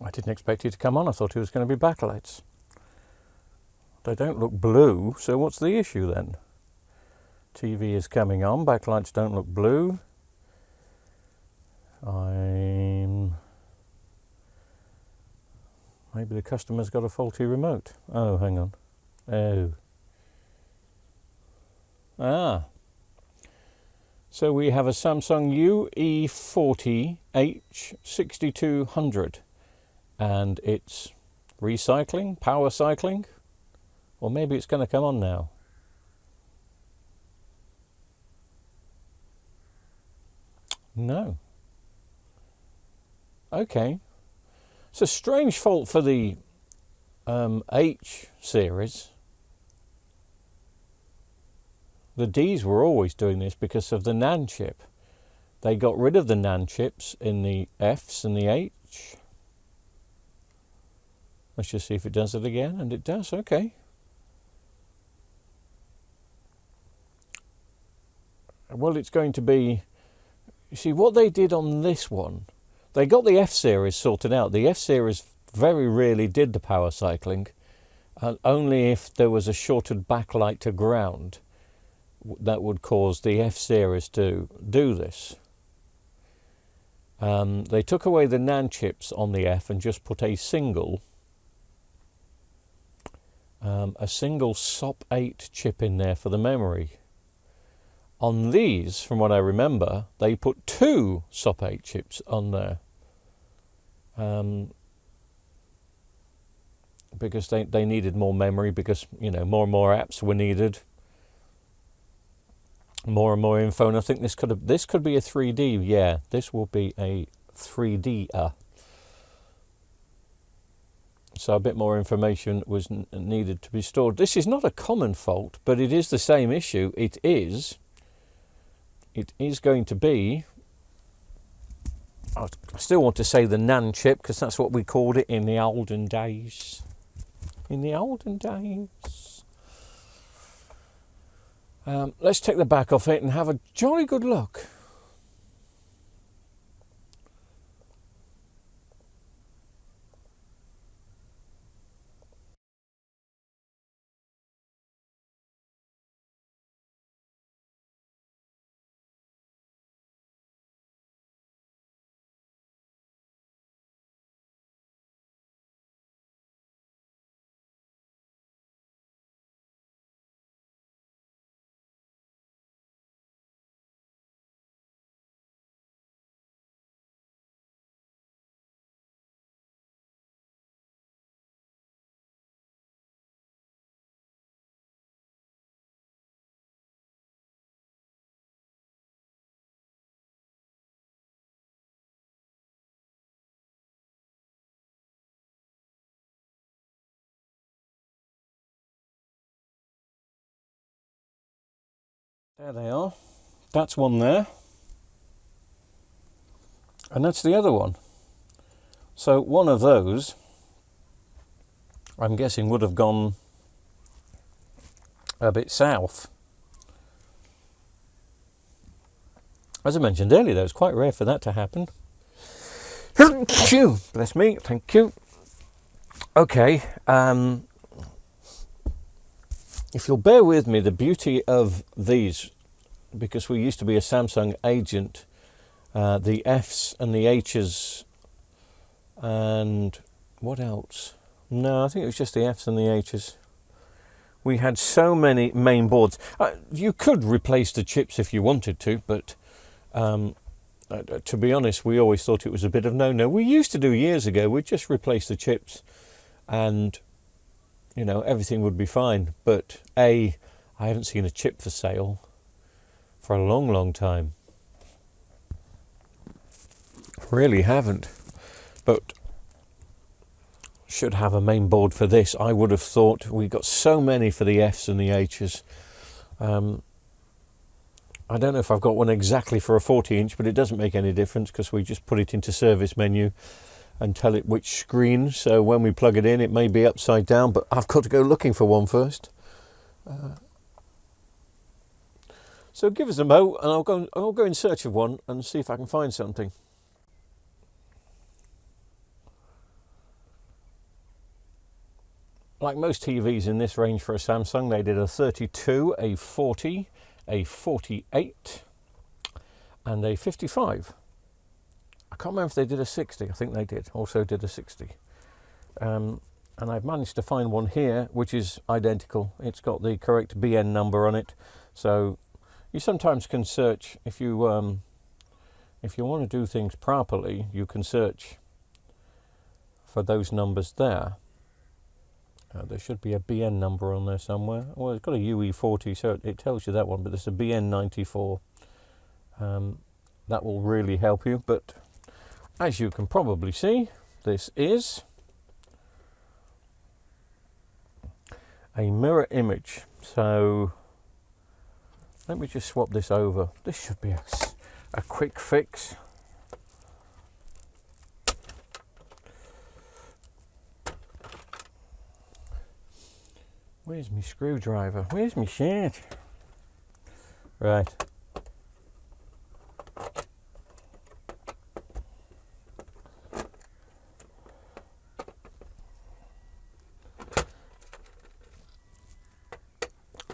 I didn't expect it to come on. I thought it was going to be backlights. They don't look blue, so what's the issue then? TV is coming on, backlights don't look blue. Maybe the customer's got a faulty remote. Oh, hang on. Oh. Ah. So we have a Samsung UE40H6200 and it's recycling, power cycling, or maybe it's going to come on now. No. Okay. It's a strange fault for the H series. The Ds were always doing this because of the NAND chip. They got rid of the NAND chips in the Fs and the H. Let's just see if it does it again, and it does, okay. Well, it's going to be, you see, what they did on this one, they got the F series sorted out. The F series very rarely did the power cycling, and only if there was a shorted backlight to ground that would cause the F series to do this. They took away the NAND chips on the F and just put a single SOP8 chip in there for the memory. On these, from what I remember, they put two SOP8 chips on there. Because they needed more memory, because, you know, more and more apps were needed. More and more info, and I think this could be a 3D. Yeah, this will be a 3D. So a bit more information was needed to be stored. This is not a common fault, but it is the same issue. It is going to be, I still want to say the NAND chip, because that's what we called it in the olden days. In the olden days. Let's take the back off it and have a jolly good look. There they are. That's one there. And that's the other one. So one of those, I'm guessing, would have gone a bit south. As I mentioned earlier, though, it's quite rare for that to happen. Bless me, thank you. Okay, if you'll bear with me, the beauty of these, because we used to be a Samsung agent, the Fs and the Hs, and what else? No, I think it was just the Fs and the Hs. We had so many main boards. You could replace the chips if you wanted to, but to be honest, we always thought it was a bit of no-no. We used to do years ago, we'd just replace the chips and, you know, everything would be fine. But I haven't seen a chip for sale for a long, long time. Really haven't. But should have a main board for this. I would have thought we got so many for the Fs and the Hs. I don't know if I've got one exactly for a 40-inch, but it doesn't make any difference because we just put it into service menu and tell it which screen. So when we plug it in, it may be upside down, but I've got to go looking for one first. So give us a mo, and I'll go in search of one and see if I can find something. like most TVs in this range for a Samsung, they did a 32, a 40, a 48, and a 55. I can't remember if they did a 60. I think they did. Also did a 60. And I've managed to find one here which is identical. It's got the correct BN number on it. So you sometimes can search if you want to do things properly. You can search for those numbers there. There should be a BN number on there somewhere. Well, it's got a UE40, so it tells you that one, but there's a BN94. That will really help you. But as you can probably see, this is a mirror image. So let me just swap this over. This should be a quick fix. Where's my screwdriver? Where's my shit? Right.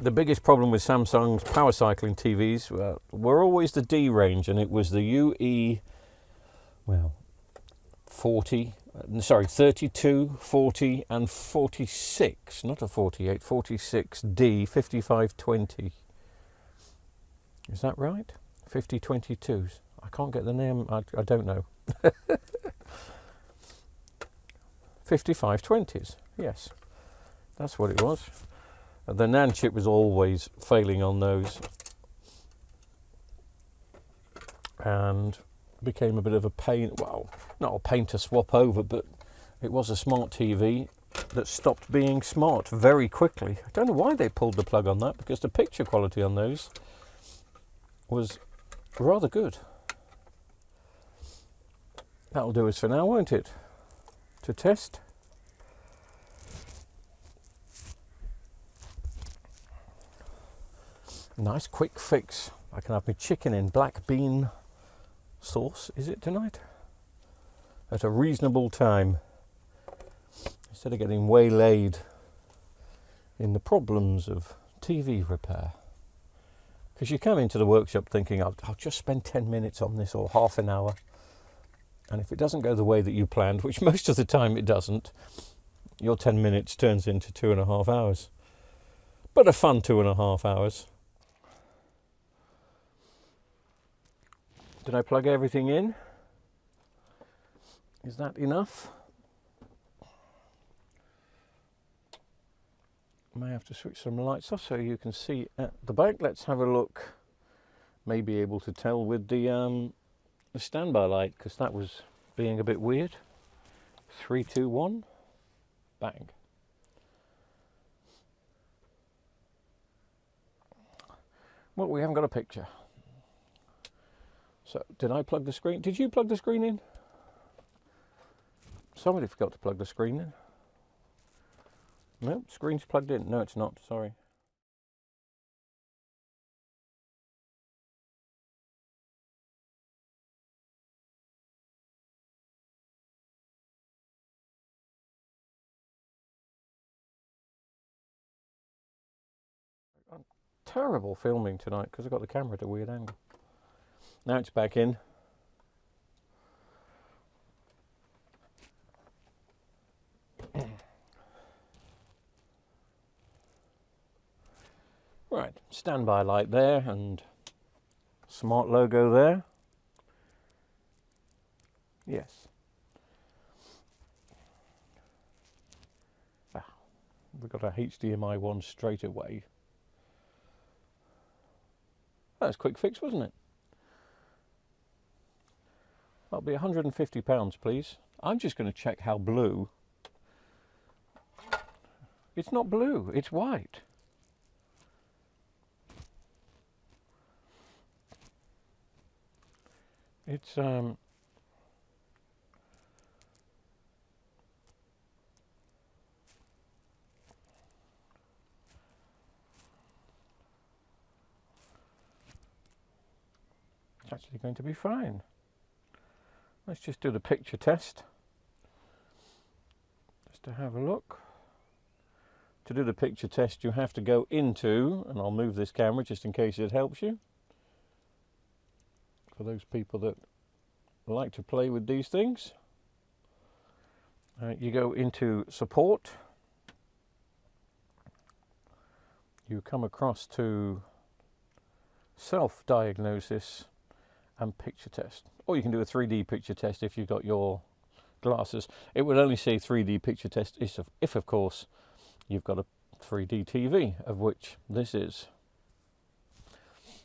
The biggest problem with Samsung's power cycling TVs were always the D range, and it was the UE, well, 32, 40 and 46, not a 48, 46D 5520. Is that right? 5022s. I can't get the name, I don't know. 5520s, yes, that's what it was. The NAND chip was always failing on those and became a bit of a pain. Well, not a pain to swap over, but it was a smart TV that stopped being smart very quickly. I don't know why they pulled the plug on that, because the picture quality on those was rather good. That'll do us for now, won't it? To test. Nice quick fix. I can have my chicken in black bean sauce, is it tonight? At a reasonable time. Instead of getting waylaid in the problems of TV repair. Because you come into the workshop thinking, I'll just spend 10 minutes on this, or half an hour. And if it doesn't go the way that you planned, which most of the time it doesn't, your 10 minutes turns into 2.5 hours. But a fun 2.5 hours. Did I plug everything in? Is that enough? May have to switch some lights off so you can see at the back. Let's have a look. May be able to tell with the standby light, because that was being a bit weird. 3, 2, 1, bang. Well, we haven't got a picture. So, did I plug the screen? Did you plug the screen in? Somebody forgot to plug the screen in. No, screen's plugged in. No, it's not. Sorry. Terrible filming tonight because I've got the camera at a weird angle. Now it's back in. Right, standby light there and smart logo there. Yes. We've got a HDMI one straight away. That was a quick fix, wasn't it? That'll be £150, please. I'm just going to check how blue. It's not blue, it's white. It's actually going to be fine. Let's just do the picture test, just to have a look. to do the picture test, you have to go into, and I'll move this camera just in case it helps you, for those people that like to play with these things. You go into support, you come across to self-diagnosis and picture test. Or you can do a 3D picture test if you've got your glasses. It will only say 3D picture test if of course you've got a 3D TV, of which this is.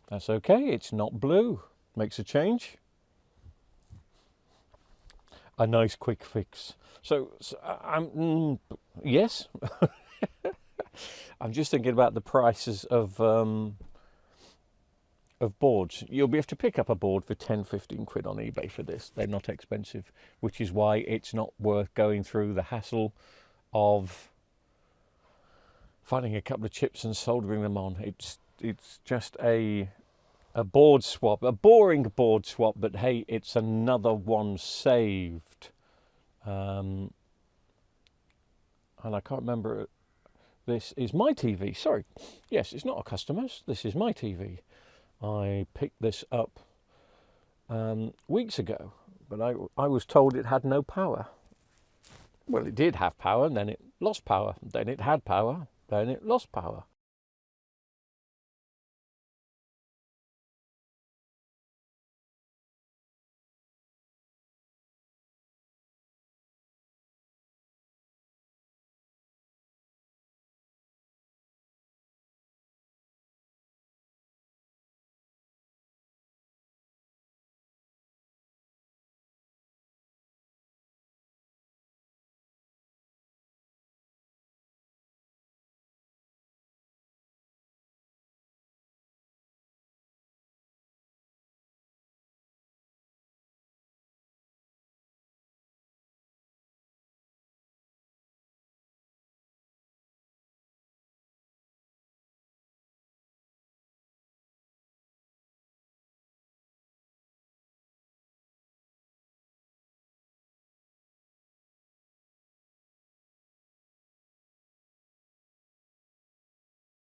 That's okay, it's not blue. Makes a change. A nice quick fix. So yes, I'm just thinking about the prices of boards. You'll be able to pick up a board for 10-15 quid on eBay for this. They're not expensive, which is why it's not worth going through the hassle of finding a couple of chips and soldering them on. It's just a board swap, a boring board swap, but hey, it's another one saved. And I can't remember, this is my TV, sorry. Yes, it's not a customer's, this is my TV. I picked this up weeks ago, but I was told it had no power. Well, it did have power, and then it lost power. Then it had power, then it lost power.